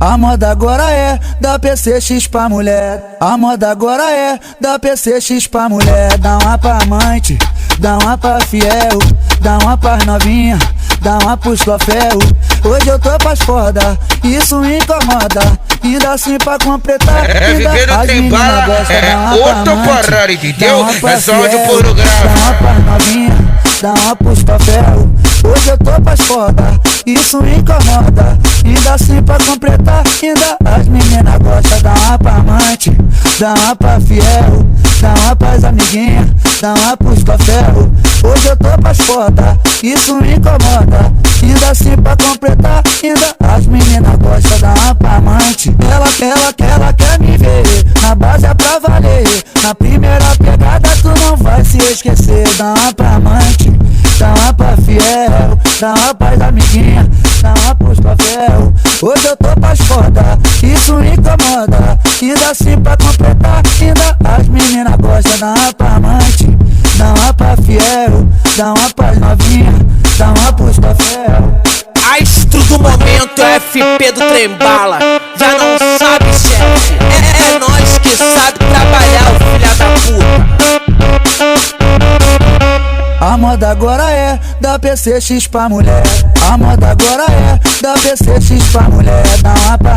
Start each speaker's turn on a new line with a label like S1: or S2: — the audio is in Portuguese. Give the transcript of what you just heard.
S1: A moda agora é da PCX pra mulher. A moda agora é da PCX pra mulher. Dá uma pra amante, dá uma pra fiel, dá uma pra novinha, dá uma pros troféu. Hoje eu tô pras foda, isso me incomoda. Ainda assim pra completar,
S2: viver no tem bala, outro parado, entendeu? É só áudio pornográfico.
S1: Dá uma pra novinha, dá uma pros troféu. Hoje eu tô pras foda, isso me incomoda. Ainda assim pra completar, ainda as meninas gostam. Dá uma pra amante, dá uma pra fiel, dá uma pras amiguinhas, dá uma pros troféu. Hoje eu tô pras foda, isso me incomoda. Ainda assim pra completar, ainda as meninas gostam. Dá uma pra amante, ela quer me ver. Na base é pra valer, na primeira pegada tu não vai se esquecer. Dá uma pra amante, dá uma pra fiel, dá uma pras amiguinhas, dá uma pros troféu. Hoje eu tô pras foda, isso me incomoda. Ainda assim pra completar, ainda as meninas gostam. Dá uma pra amante, dá uma pra fiel, dá uma pras novinhas, dá uma pros troféu.
S3: Astro do momento é FP do Trembala. Já não sabe, chefe, é nós que sabe trabalhar, o filha da puta.
S1: A moda agora é da PCX pra mulher. A moda agora é da PCX pra mulher. Dá uma pra